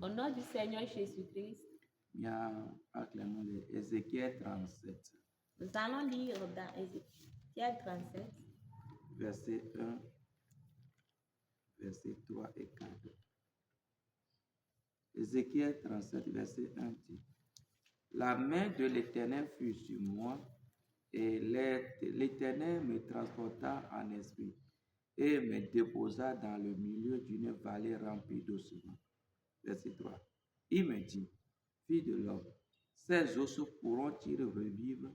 Au nom du Seigneur Jésus-Christ, Ézéchiel 37, nous allons lire dans Ézéchiel 37, verset 1, verset 3 et 4. Ézéchiel 37, verset 1 dit: La main de l'Éternel fut sur moi, et l'Éternel me transporta en esprit et me déposa dans le milieu d'une vallée remplie d'ossements. Verset 3. Il me dit: Fille de l'homme, ces os pourront-ils revivre?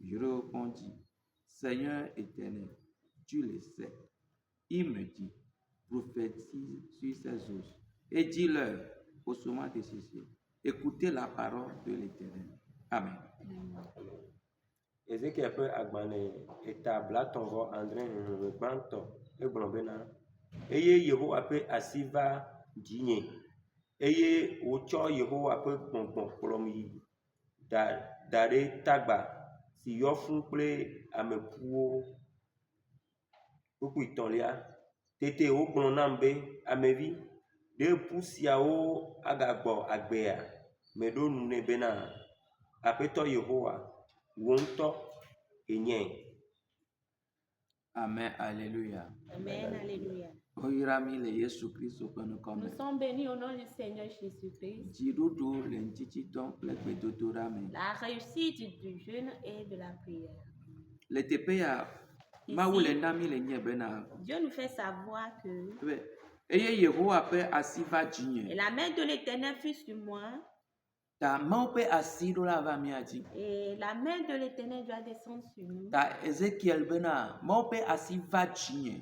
Je répondis: Seigneur éternel, tu le sais. Il me dit: Prophétise sur ces os et dis-leur, ossements desséchés, écoutez la parole de l'Éternel. Amen. Ézéchiel peut agbaner établa tongo André le banto et blobena. Eye Yehowa peut asiva dîner. Eye ocho Yehowa peut bonbon plomi dare tagba si yofun ple amepuo ukuitolia tete o gbonambe amevi de pusiao agagbo agbea medo nune bena apeto Yehowa wonto enye. Amen, alléluia. Amen, alléluia. Nous sommes bénis au nom du Seigneur Jésus-Christ. La réussite du jeûne et de la prière. Dieu nous fait savoir que et la main de l'Éternel fut sur moi. Et la main de l'Éternel doit descendre sur nous.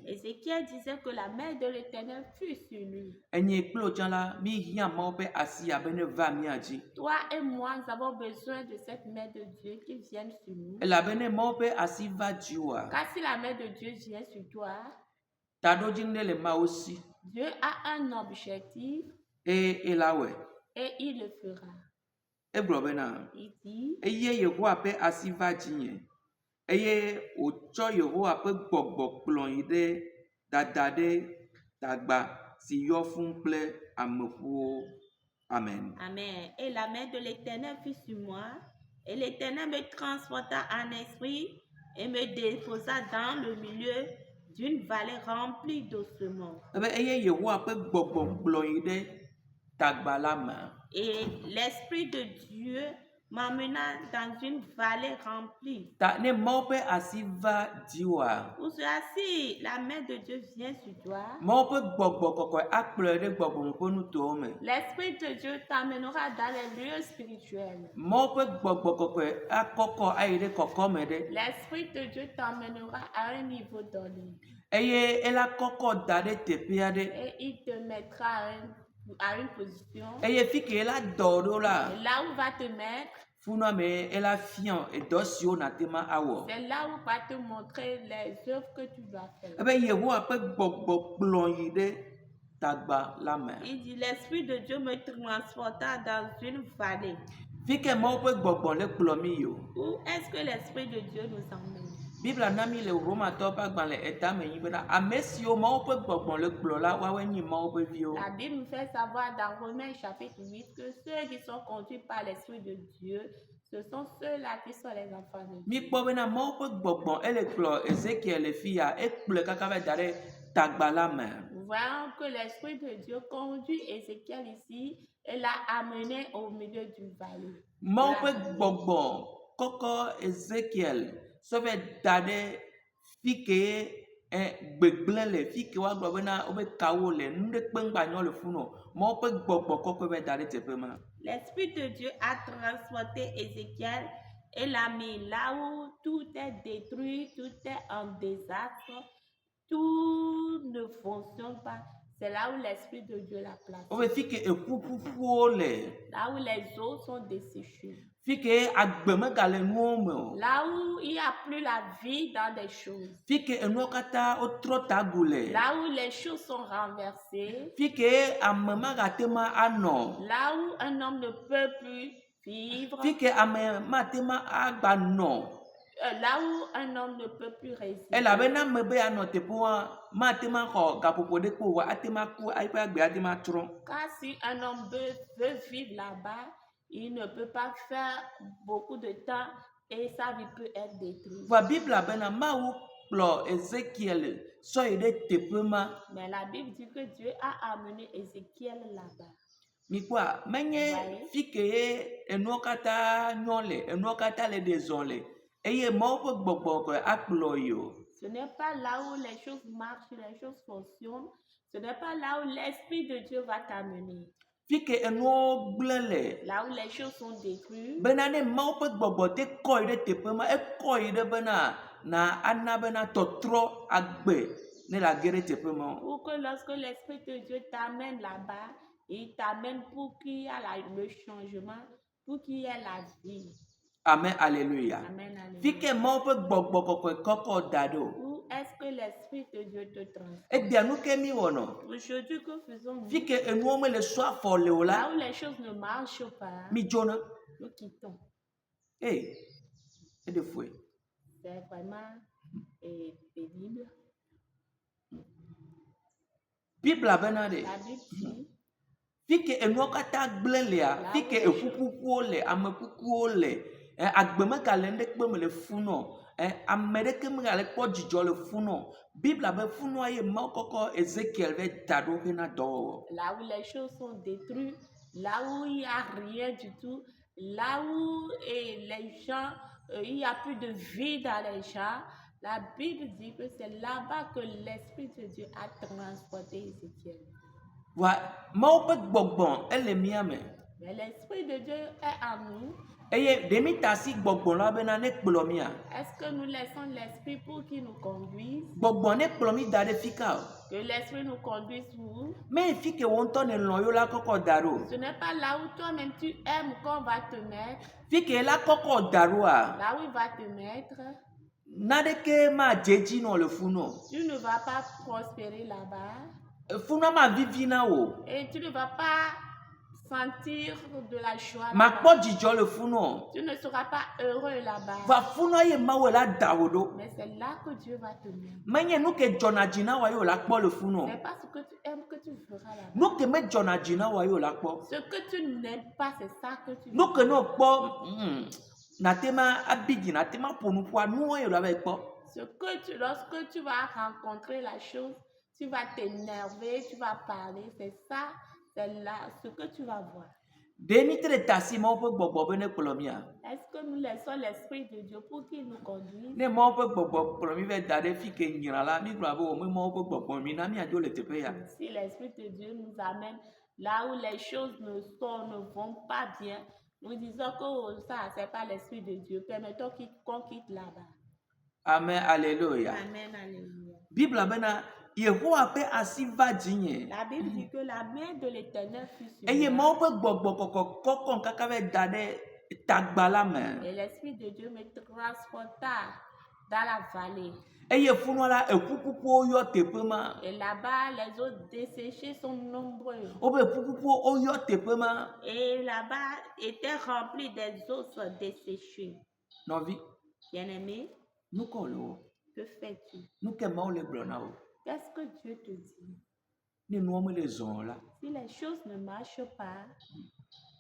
Ézéchiel disait que la main de l'Éternel fut sur lui. Toi et moi, nous avons besoin de cette main de Dieu qui vienne sur nous. Car si la main de Dieu vient sur toi, Dieu a un objectif et il le fera. Il dit, Amen. Amen. Et la main de l'Éternel fut sur moi, et l'Éternel me transporta en esprit et me déposa dans le milieu d'une vallée remplie d'ossements. Et l'Esprit de Dieu m'emmena dans une vallée remplie. Où si la main de Dieu vient sur toi, l'Esprit de Dieu t'emmènera dans les lieux spirituels. L'Esprit de Dieu t'emmènera à un niveau donné. Et il te mettra à une position. Et là où va te mettre, c'est là où va te montrer les œuvres que tu dois faire. Il dit, l'Esprit de Dieu me transporta dans une vallée. Où est-ce que l'Esprit de Dieu nous emmène? La Bible nous fait savoir dans Romains chapitre 8 que ceux qui sont conduits par l'Esprit de Dieu, ce sont ceux-là qui sont les enfants de Dieu. Nous voyons que l'Esprit de Dieu conduit Ézéchiel ici et l'a amené au milieu d'une vallée. L'Esprit de Dieu a transporté Ézéchiel et l'a mis là où tout est détruit, tout est en désastre, tout ne fonctionne pas. C'est là où l'Esprit de Dieu l'a placé. Là où les eaux sont desséchées. Là où il n'y a plus la vie dans des choses. Là où les choses sont renversées. Là où un homme ne peut plus vivre. là où un homme ne peut plus résister. elabena ame be anɔ teƒe wa mate ma xɔ gaƒoƒo ɖe kpo wa ate ma ku eƒe agbe ate ma trɔ. Car si un homme veut vivre là-bas, il ne peut pas faire beaucoup de temps et sa vie peut être détruite. Va Biblia bena Mawu kplɔ Ezekiel sɔ yi ɖe teƒe ma. Mais la Bible dit que Dieu a amené Ézéchiel là-bas. Mikpɔa menye fi ke ye enuwo katã nyɔ le, enuwo katã le ɖe zɔ le eye Mawu ƒe gbɔgbɔ koe akplɔ yi o. Ce n'est pas là où les choses marchent, les choses fonctionnent. Ce n'est pas là où l'Esprit de Dieu va t'amener. Fi ke enuwo gblẽ le. Là où les choses sont détruites. Bena ne Mawu ƒe gbɔgbɔ te kɔ yi ɖe teƒe ma, ekɔ yi ɖe bena na ana bena tɔtrɔ agbe ne la ge ɖe teƒe ma. Pour que lorsque l'Esprit de Dieu t'amène là-bas, il t'amène pour qu'il y ait le changement, pour qu'il y ait la vie. Amen, alléluia. Amen, alléluia. Fi ke Mawu ƒe gbɔgbɔ kɔkɔe kɔkɔ da ɖo. Où est-ce que l'Esprit de Dieu te transforme? Ebia nu ke mi wɔnɔ. Aujourd'hui, que faisons-nous? Fi ke enuwo me le sɔ afɔ le o la. Là où les choses ne marchent pas, Mi dzona. nous quittons. Eɖe foe. C'est vraiment pénible. Biblia bena ɖe. La Bible dit. Fi ke enuwo katã gblẽ lea, fi ke eƒuƒuƒuwo le, ame kukuwo le, agbe megale ŋɖekpe me le funɔ, ame ɖeke megale kpɔ dzidzɔ le funɔ. Biblia be funɔa ye Mawu kɔkɔ Ezekiel va da ɖo hena dɔwɔwɔ. Là où les choses sont détruites, là où il n'y a rien du tout, là où les gens, il n'y a plus de vie dans les gens, la Bible dit que c'est là-bas que l'Esprit de Dieu a transporté Ézéchiel. Wa Mawu ƒe gbɔgbɔ ele mía me. Mais l'Esprit de Dieu est en nous. Eye ɖe mi ta si gbɔgbɔ la bena ne kplɔ mia. Est-ce que nous laissons l'Esprit pour qu'il nous conduise? Gbɔgbɔ ne kplɔ mi da ɖe fi ka o. Que l'Esprit nous conduise où? Me fi ke wo ŋutɔ ne lɔ yo la kɔkɔ da ɖo. Ce n'est pas là où toi-même tu aimes qu'on va te mettre. Fi ke la kɔkɔ da ɖoa. Là où il va te mettre. Naɖeke ma dze dzi nɔ le funɔ. Tu ne vas pas prospérer là-bas. Funɔ ma vivi na wo. Et tu ne vas pas sentir de la joie. Ma kpɔ dzidzɔ le funɔ. Tu ne seras pas heureux là-bas. Va funɔ ye Mawu la da wo ɖo. Mais c'est là que Dieu va te mettre. Menye nu ke dzɔna dzi na wa ye wo la kpɔ le funɔ. C'est pas ce que tu aimes que tu feras là-bas. Nu ke me dzɔna dzi na wa ye wo la kpɔ. Ce que tu n'aimes pas, c'est ça que tu. Nu ke ne kpɔ natema abidzi natema ƒonu ƒoa nuwo ye wo la va kpɔ. Ce que tu, lorsque tu vas rencontrer la chose, tu vas t'énerver, tu vas parler, c'est ça, c'est là ce que tu vas voir. Ɖe mi te le ta si Mawu ƒe gbɔgbɔ be ne kplɔ mia. Est-ce que nous laissons l'Esprit de Dieu pour qu'il nous conduise? Ne Mawu ƒe gbɔgbɔ kplɔ mi va da ɖe fi ke nyra la, mi gblɔ be wo me Mawu ƒe gbɔgbɔ mi na miadzo le teƒe ya. Si l'Esprit de Dieu nous amène là où les choses ne vont pas bien, nous disons que oh, ça, c'est pas l'Esprit de Dieu. Permettons qu'on quitte là-bas. Amen, alléluia. Amen, alléluia. Biblia bena Yehowa ƒe asi va dzinye. La Bible dit que la main de l'Éternel fut sur Eye moi. Mawu ƒe gbɔgbɔ kɔkɔ kaka va da ɖe tagba la me. Et l'Esprit de Dieu me transporta dans la vallée. Eye funɔ la eƒuƒuƒuwo yɔ teƒe ma. Et là-bas, les eaux desséchées sont nombreuses. Wobe ƒuƒuƒuwo yɔ teƒe ma. Et là-bas était rempli des eaux desséchées. Nɔvi. Bien-aimé, Nu kɔ le wɔ. que fais-tu? Nu ke Mawu le gblɔ na wo. Qu'est-ce que Dieu te dit? Ne nuwo me le zɔ o la. Si les choses ne marchent pas,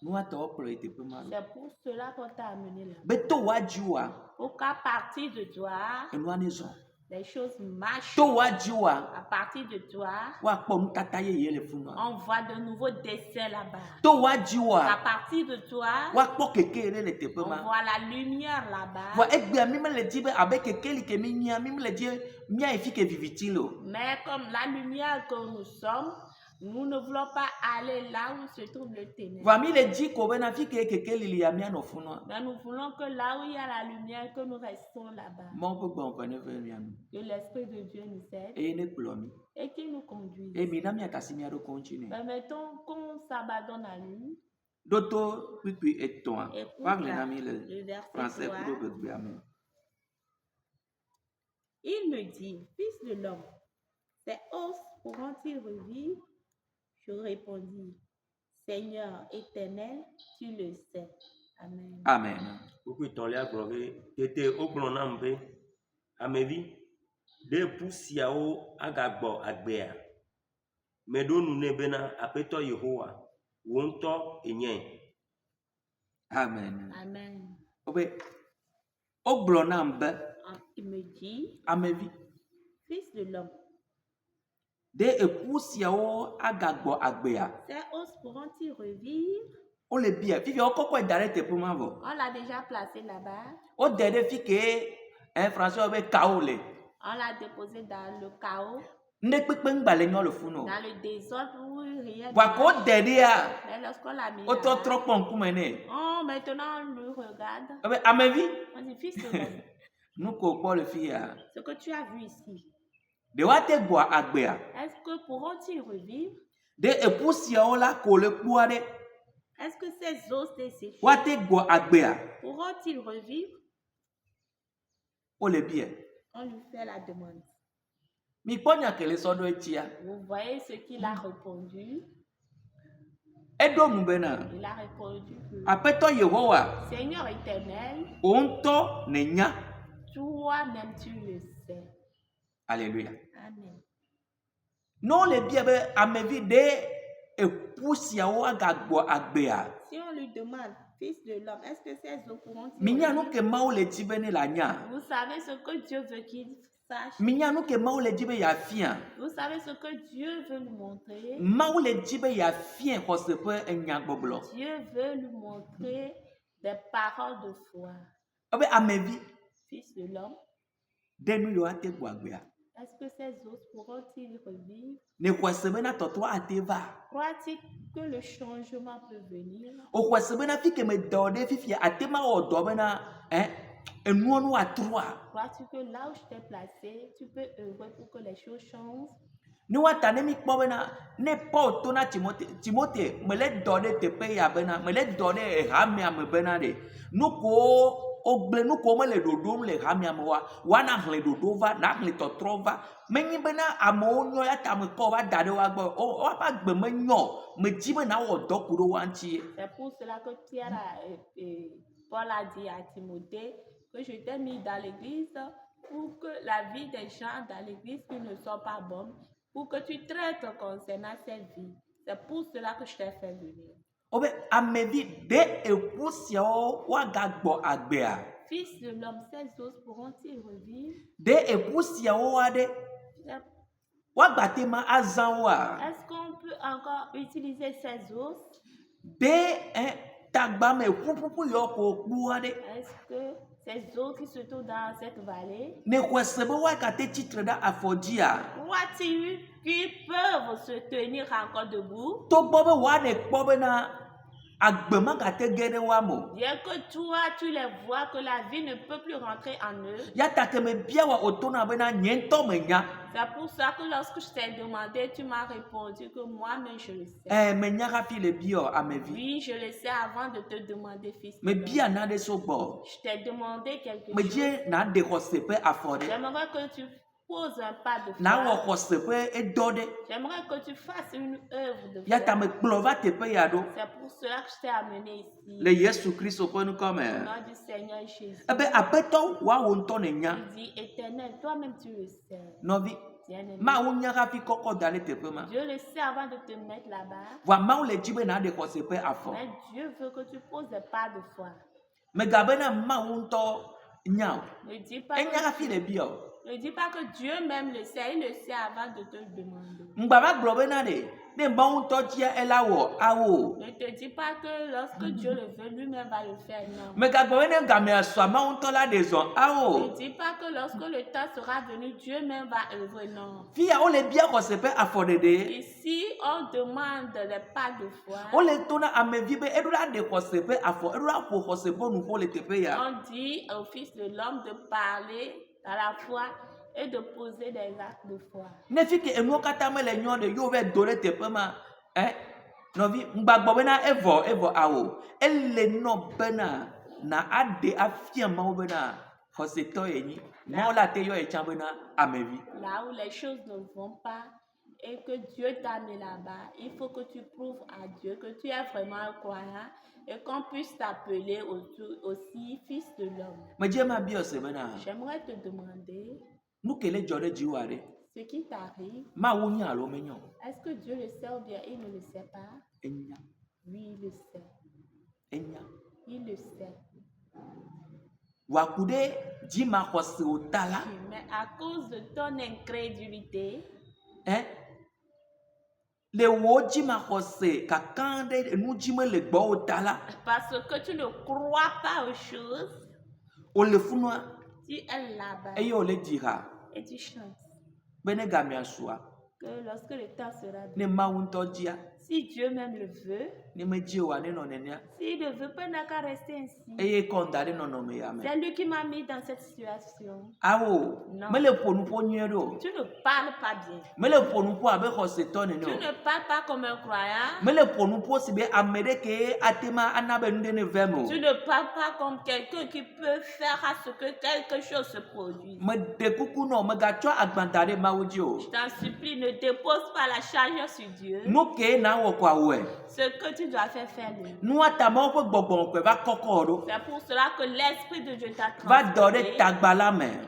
Nua tɔwo kplɔ yi teƒe ma. c'est pour cela qu'on t'a amené là. Be to woadzi woa. Pour qu'à partir de toi, Enua ne zɔ. les choses marchent. To woadzi woa. À partir de toi, Woakpɔ nutata yeye le funɔa. on voit de nouveaux dessins là-bas. To woadzi À woa. partir de toi, Woakpɔ keke ɖe le teƒe on ma. voit la lumière là-bas. Vɔ egbea mi me le di be abe keke li ke mi mia, mi me le di mia fi ke viviti le o. Mais comme la lumière que nous sommes, nous ne voulons pas aller là où se trouve le ténèbre. Vɔ mi le di ko bena fi ke keke lili ya mia nɔ funɔa. Mais nous voulons que là où il y a la lumière, que nous restons là-bas. Mawu ƒe gbɔgbɔ ne ve mia nu. Que l'Esprit de Dieu nous aide Eye ne kplɔ mi. et qu'il nous conduise. Eye mi na miakasi mia ɖo kɔntsi ne. Permettons qu'on s'abandonne à lui. Ɖo to kpikpi etɔ̃a. Écoute Woagblẽ na mi le le verset français 3. kuɖo gbegbea me. Il me dit, fils de l'homme, ces os pourront-ils revivre? Je répondis, Seigneur éternel, tu le sais. Amen. Amen. Beaucoup de temps, était au grenam be, amevi, de poussiao agagbo agbea. Mais d'où nous ne bena, apeto Yehowa, wonto enye. Amen. Amen. Obe, oblonambe, Il me dit, amevi, Fils de l'homme, de epousiao agagbo agbea. ces os pourront-ils revivre? O le bia, fifi o koko dare te pour mavo. On l'a déjà placé là-bas. O dere fi ke un français obe kaole. On l'a déposé dans le chaos, Ne pepe ngbale nyo le funo. dans le désordre où rien Wa ko ne dere a, mais lorsqu'on l'a mis o to là-bas, tro pon kumene. oh, maintenant on le regarde. Obe amevi, On dit, Fils de l'homme, nous ko po le fi a. ce que tu as vu ici, De wa te gbo agbea. est-ce que pourront-ils revivre? De epousiao la ko le kpuade. Est-ce que ces os desséchés Wa te gbo agbea. pourront-ils revivre? O le bia. On lui fait la demande. Mi ponya kele sodo etia. Vous voyez ce qu'il a répondu? Edo nubena. Il a répondu que Apeto Yehowa, Seigneur éternel, onto nenya. toi-même tu le sais. Alléluia. Amen. Non le bia be amevi de epousiao agagbo agbea. Si on lui demande, Fils de l'homme, est-ce que ces os pourront-ils Minya no revivre? ke mao le tibene la nya. Vous savez ce que Dieu veut qu'il sache. Minya no ke mao le dibe ya fien. Vous savez ce que Dieu veut lui montrer. Mao le dibe ya fien kosepe enya gboblo. Dieu veut lui montrer des paroles de foi. Obe amevi Fils de l'homme, de nu yo ate gbo agbea. est-ce que ces os pourront-ils revivre? Ne kwesebe na toto ateva. Crois-tu que le changement peut venir? O kwesebe na fike me dode fifi atema o dobena enu no atroa. Crois-tu que là où je t'ai placé, tu peux œuvrer pour que les choses changent? Ni wata ne mi kpɔ bena ne Paul to na Timote mele dɔ ɖe teƒe ya bena mele dɔ ɖe hamea me bena ɖe nuko ogble nuko mele ɖoɖom le hamea me wana hle ɖoɖo va na hle tɔtrɔ va menyi bena amewo nyɔ ya ta me kɔ va da ɖe wa gbɔ woƒe agbe menyɔ medzi be na wɔ dɔ ku ɖe wa ŋuti. C'est pour cela que Paul a dit à Timothée que je t'ai mis dans l'église pour que la vie des gens dans l'église qui ne sont pas bonnes, pour que tu traites concernant cette vie. C'est pour cela que je t'ai fait venir. Obe amevi de eku siawo wagagbɔ agbea. Fils de l'homme, ces os pourront-ils revivre? De eku siawo aɖe wagbate ma azã wa. Est-ce qu'on peut encore utiliser ces os? De tagbame ƒuƒuƒu yɔ ko kpu aɖe. Est-ce que ces os qui se trouvent dans cette vallée, Ne xɔse be woakate tsitre ɖe afɔ dzia. crois-tu qu'ils peuvent se tenir encore debout? Togbɔ be woane kpɔ bena agbe magate ge ɖe woa me o. Bien que toi, tu les vois que la vie ne peut plus rentrer en eux. Ya ta ke mebia wa wòtona bena nye ŋutɔ menya. C'est pour ça que lorsque je t'ai demandé, tu m'as répondu que moi-même je le sais. Menya hafi le biɔ amevi. Oui, je le sais avant de te demander, fils. de Mebia naɖe so gbɔ. Je t'ai demandé quelque chose. Medie na ɖe xɔse ƒe afɔ ɖe. J'aimerais que tu poses un pas de Na wɔ foi. xɔse ƒe edɔ ɖe. J'aimerais que tu fasses une œuvre de Ya ta foi. mekplɔ va teƒe ya ɖo. C'est pour cela que je t'ai amené ici. Le Yesu Kristo ƒe ŋkɔ Au me. nom du Seigneur Jésus. Ebe aƒetɔ woawo ŋutɔ ne nya. Il dit, éternel, toi-même tu le sais. Nɔvi. Bien-aimé. Mawu nya hafi kɔkɔ da ɖe teƒe ma. Dieu le sait avant de te mettre là-bas. Wa Mawu le dzi be na ɖe xɔse ƒe afɔ. Mais Dieu veut que tu poses des pas de foi. Megabena Mawu ŋutɔ nya o. Ne dis pas Enya que, hafi le biɔ. ne dis pas que Dieu même le sait. Il le sait avant de te le demander. Ŋgba va gblɔ bena ɖe ne Mawu ŋutɔ dzia ela wɔ awo. Ne te dis pas que lorsque Dieu le veut, lui-même va le faire. Non. Megagblɔ be ne gamea sɔa Mawu ŋutɔ la ɖe zɔ Ne awo. dis pas que lorsque le temps sera venu, Dieu même va œuvrer. Non. Fia wole bia xɔse ƒe afɔɖeɖe. Ici, on demande les pas de foi. Wole to na amevi be eɖo la ɖe xɔse ƒe afɔ eɖo la ƒo xɔse ƒe nuƒo le teƒe ya. On dit au Fils de l'homme de parler à la foi et de poser des actes de foi. Ne fi ke enuwo katã mele nyɔ ɖe yewo vɛ do ɖe teƒe ma nɔvi ŋgbagbɔ bena evɔ awo ele nɔ bena na aɖe afia Mawu bena xɔsetɔ ye nyi Mawu la te yɔ ye tsã bena amevi. Là où les choses ne vont pas, et que Dieu t'a mis là-bas, il faut que tu prouves à Dieu que tu es vraiment un croyant et qu'on puisse t'appeler aussi fils de l'homme. J'aimerais te demander ce qui t'arrive. Est-ce que Dieu le sait ou bien il ne le sait pas? Oui, il le sait. Il le sait. Mais à cause de ton incrédulité, parce que tu ne crois pas aux choses, tu es là-bas et tu chantes que lorsque le temps sera venu, si Dieu même le veut, s'il ne veut pas, n'a qu'à rester ainsi. C'est lui qui m'a mis dans cette situation. Non. Tu ne parles pas bien. Tu ne parles pas comme un croyant. Tu ne parles pas comme quelqu'un qui peut faire à ce que quelque chose se produise. Je t'en supplie, ne dépose pas la charge sur Dieu. Ce que tu dois faire lui. C'est pour cela que l'Esprit de Dieu t'a transformé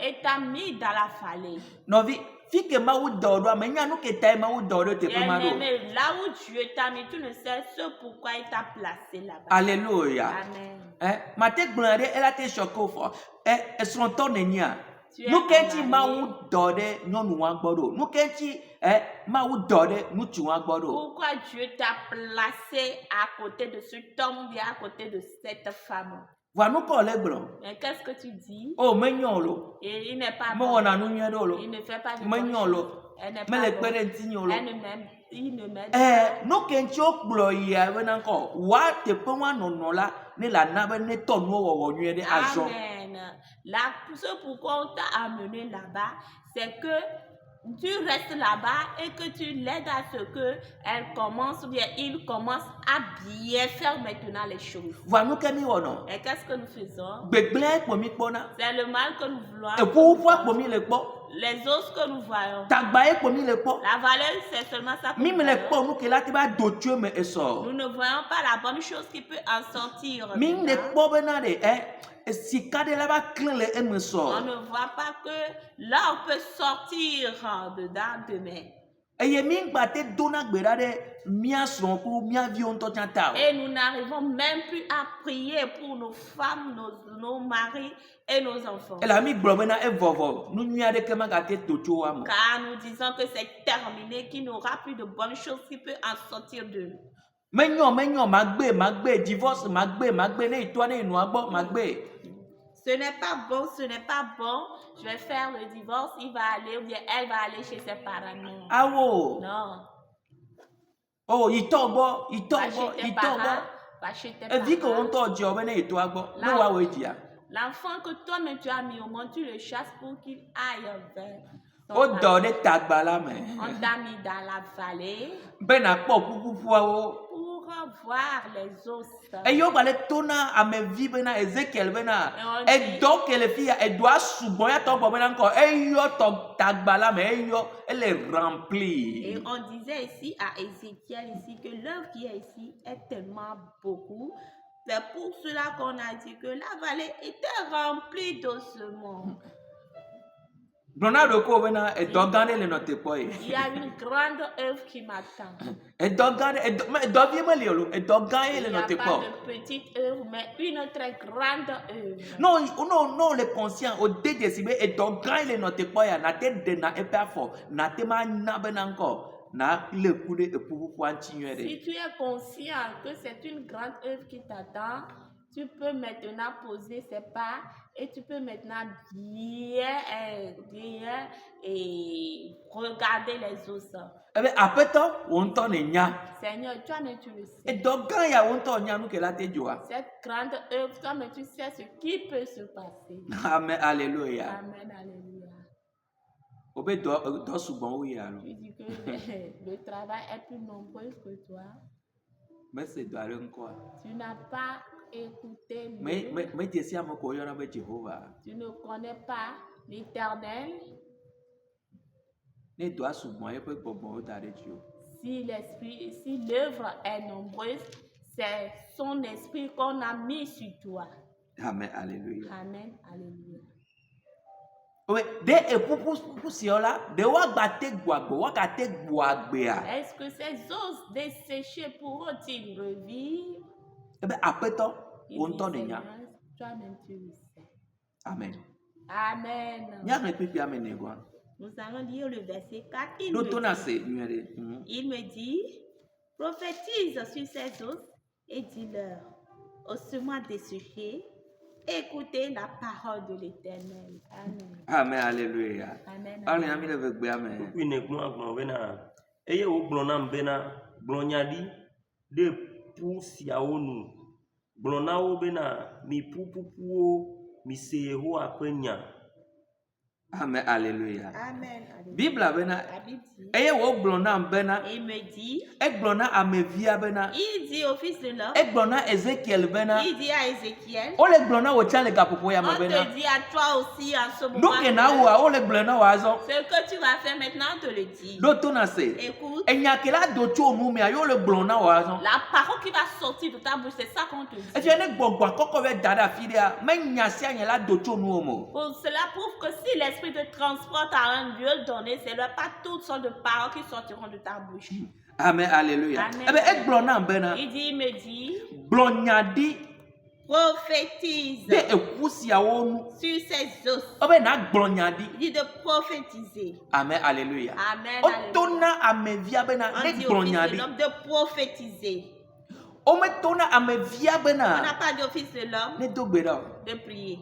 et t'a mis dans la vallée. Bien-aimé, là où Dieu t'a mis, tu ne sais ce pourquoi il t'a placé là-bas. Alléluia. Amen. Pourquoi Dieu t'a placé à côté de cet homme ou à côté de cette femme? Mais qu'est-ce que tu dis? Et il n'est pas bon. Il ne fait pas de bonnes choses. Elle n'est pas bonne. Il ne m'aide pas. Amen. Là, ce pourquoi on t'a amené là-bas, c'est que tu restes là-bas et que tu l'aides à ce que elle commence ou bien il commence à bien faire maintenant les choses. Et qu'est-ce que nous faisons? C'est le mal que nous voulons. Les os que nous voyons. La valeur, c'est seulement ça que nous voyons. Nous ne voyons pas la bonne chose qui peut en sortir. On ne voit pas que là on peut sortir dedans demain. Et nous n'arrivons même plus à prier pour nos femmes, nos maris et nos enfants. Car nous disons que c'est terminé, qu'il n'y aura plus de bonnes choses qui peuvent en sortir de nous. Ce n'est pas bon, ce n'est pas bon. Je vais faire le divorce, il va aller ou bien elle va aller chez ses parents. Non. Non. Oh, va chez tes parents. L'enfant que toi-même tu as mis au monde, tu le chasses pour qu'il aille vers. On t'a mis dans la vallée pour voir les os. Et on dit, et on disait ici à Ézéchiel ici que l'œuvre qui est ici est tellement beaucoup. C'est pour cela qu'on a dit que la vallée était remplie d'ossements. Il y a une grande œuvre qui m'attend. Il n'y a pas de petite œuvre, mais une très grande œuvre. Non, les conscients, au dédécibé, et donc, quand il est noté quoi, il y a un tête de na fort, na tema na ben encore. Si tu es conscient que c'est une grande œuvre qui t'attend, tu peux maintenant poser ses pas et tu peux maintenant bien et regarder les os. Seigneur, toi-même tu le sais. Cette grande œuvre, toi-même tu sais ce qui peut se passer. Amen, alléluia. Amen, alléluia. Tu dis que le travail est plus nombreux que toi. Tu n'as pas écouté Dieu. Tu ne connais pas l'Éternel. ne doit souvent être bon au Dieu. Si l'œuvre est nombreuse, c'est son esprit qu'on a mis sur toi. Amen, alléluia. Amen, alléluia. Oui, pour cela, de wagate guagbe, wagate guagbea. Est-ce que ces os desséchés pourront-ils revivre? Eh bien, après tout, Il on dit, t'en Seigneur, est. toi-même tu le sais. Amen. Amen. N'y a rien plus amen égua. Nous allons lire le verset 4. Il me dit, prophétise sur ces os et dis-leur, ossements desséchés, écoutez la parole de l'Éternel. Amen. Amen, alléluia. Amen. Allez, ami, le veut amen. Puis ne gblɔ agblɔ bena eye wogblɔ nam bena gblɔ nya ɖi ɖe ƒu siawo nu. Gblɔ na wo bena mi ƒuƒuƒuwo mise Yehowa ƒe nya. Amen, alléluia. Amen. Alléluia. Bible bena La Bible dit, eye wo gblɔna bena il me dit, egblɔna amevia bena il dit au fils de l'homme, egblɔna Ezekiel bena il dit à Ézéchiel, ole gblɔna wo tsa le gaƒoƒo ya me on bena te dit à toi aussi en ce moment, nuke na woa ole gblɔna wo azɔ ce que tu vas faire maintenant, on te le dit. ɖo to na se Écoute, enya ke la do tso nu mea yo le gblɔna wo azɔ la parole qui va sortir de ta bouche, c'est ça qu'on te dit. efia ne gbɔgbɔa kɔkɔ bɛ da ɖe afi ɖea menya sia nya la do tso nuwo me o. Pour cela prouve que si l'esprit te transporte à un lieu donné, ce n'est pas toutes sortes de paroles qui sortiront de ta bouche. Amen, alléluia. Amen. Ebe egblɔna bena Il me dit, gblɔ nya ɖi prophétise ɖe eku siawo nu sur ces os. ebe na gblɔ nya ɖi. Il dit de prophétiser. Amen, alléluia. Amen. Wotona amevia bena On ne dit au gblɔ fils nya de ɖi. l'homme de prophétiser. Wometona amevia On bena n'a pas dit au fils de l'homme ne do gbe ɖa o. de prier.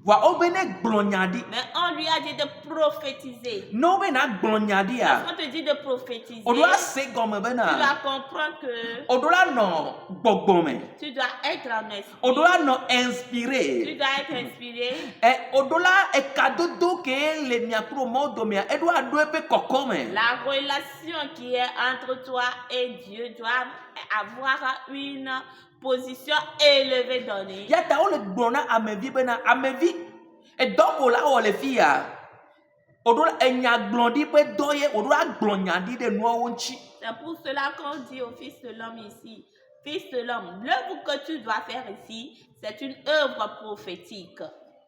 Wa wobe ne gblɔ nya ɖi. Mais on lui a dit de prophétiser. Ne wobe na gblɔ nya ɖia On te dit de prophétiser. o do ase gɔme Tu bena dois comprendre que o do la nɔ gbɔgbɔ me. tu dois être en esprit. O do la nɔ Tu inspiré. dois être inspiré. O do la ekadodo ke le miakpɔ mɔ domea eɖo aɖo eƒe kɔkɔ me. La relation qui est entre toi et Dieu doit avoir une position élevée donnée. Ya ta wole gblɔ na amevi bena amevi edɔwɔla wɔ le fi ya. O do la enyagblɔɖi ƒe dɔ ye o do la gblɔ nya ɖi ɖe nuawo ŋuti. C'est pour cela qu'on dit au fils de l'homme ici, fils de l'homme, l'œuvre que tu dois faire ici, c'est une œuvre prophétique.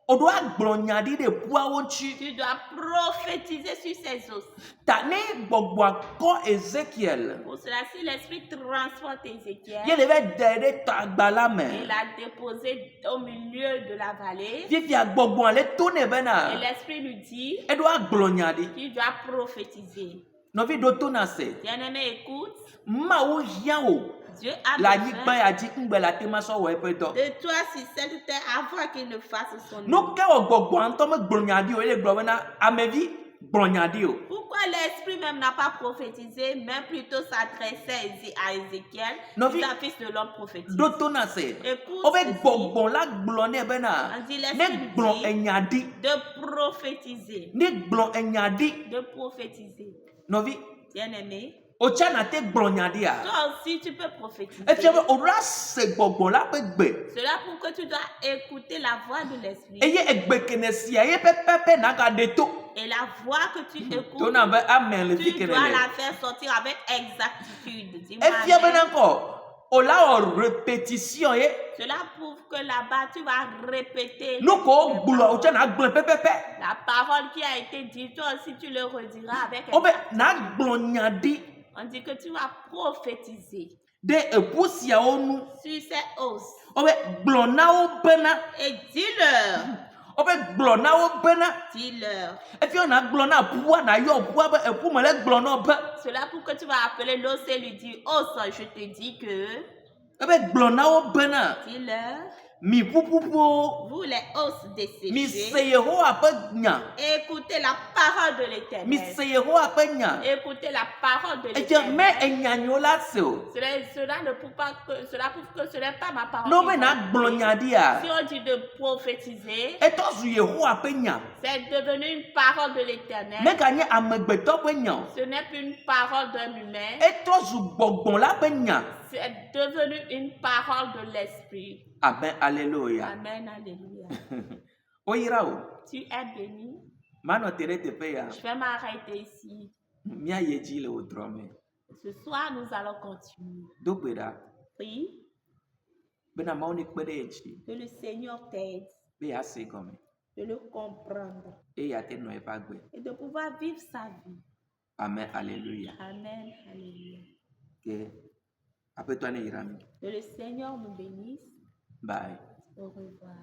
O do la gblɔ nya ɖi ɖe ƒuawo ŋuti. Tu dois prophétiser sur ces os. Ta ne gbɔgbɔa kɔ Ezekiel. Pour cela, si l'esprit transporte Ézéchiel, Ye le bɛ dɛ ɖe tagba la il me. l'a déposé au milieu de la vallée. Fifia gbɔgbɔa le to ne Et bena l'esprit lui dit, eɖo agblɔ nya ɖi. tu dois prophétiser. Nɔvi ɖo to na se. Bien-aimé, écoute, Mawo hiã wo Dieu a le besoin anyigba ya dzi ŋgbe la te ma sɔ wɔ eƒe dɔ. de toi si cette terre avant qu'il ne fasse son Nu œuvre. ke wɔ gbɔgbɔa ŋutɔ me gblɔ nya ɖi o ele gblɔ bena amevi gblɔ nya ɖi o. Pourquoi l'esprit même n'a pas prophétisé, mais plutôt s'adressait à Ézéchiel, Non, qui est vi- un fils de l'homme prophétique. Ɖo to na se. Écoute, Wobe ceci, gbɔgbɔ la gblɔ nɛ bena on dit ne l'esprit gblɔ lui dit enya ɖi. de prophétiser. Ne gblɔ enya ɖi. De prophétiser. Nɔvi Bien-aimé, o tsa na te gblɔ nya ɖia. toi aussi tu peux prophétiser. Efia be o do la se gbɔgbɔ la ƒe gbe. Cela pour que tu dois écouter la voix de l'esprit. Eye egbe kene sia ye pɛpɛpɛ na ga ɖe to. Et la voix que tu écoutes, To na be amen le fi tu kene dois le. la faire sortir avec exactitude. Dis-moi Efia amen. bena kɔ o la wɔ répétition ye. Cela prouve que là-bas, tu vas répéter Nu ko les gblɔ o tsa paroles. na gblɔ pɛpɛpɛ. La parole qui a été dite, toi aussi tu le rediras avec O be exactitude. na gblɔ nya ɖi On dit que tu vas prophétiser ɖe eƒu siawo nu. sur ces os. O be gblɔ na wo bena. Et dis-leur, O be gblɔ na wo bena. dis-leur. Efia na gblɔ na ƒua na yɔ ƒua be eƒu me le gblɔ na wo be. Cela pour que tu vas appeler l'os et lui dire, os, je te dis que, E be gblɔ na wo bena. dis-leur, Mi ƒuƒuƒuwo. vous les os Mi se desséchés, Yehowa ƒe nya. écoutez la parole de Mi l'Éternel. se Yehowa ƒe nya. Écoutez la parole de Etsɛ mɛ l'Éternel. enya nyo la se o. Cela ne prouve pas que, cela prouve que ce n'est pas ma parole. N'o qui be na va gblɔ parler. nya ɖia. Si on dit de prophétiser, Etɔ zu Yehowa ƒe nya. c'est devenu une parole de l'Éternel. Mega nye amegbetɔ ƒe nya o. Ce n'est plus une parole d'un humain. Etrɔ zu gbɔgbɔ la ƒe nya. C'est devenu une parole de l'Esprit. Amen, alléluia. Amen, alléluia. Oyra o. Tu es béni. Mano tere te pe ya. Je vais m'arrêter ici. Mia yeji le odrome. Ce soir, nous allons continuer. Dogbeda. Prie Bena maoni kpede eji. que le Seigneur t'aide Be ya se gome. de le comprendre E ya te no e bagbe. et de pouvoir vivre sa vie. Amen. Alléluia. Amen. Alléluia. Que après toi ne irami. Que le Seigneur nous bénisse. Bye. Au revoir.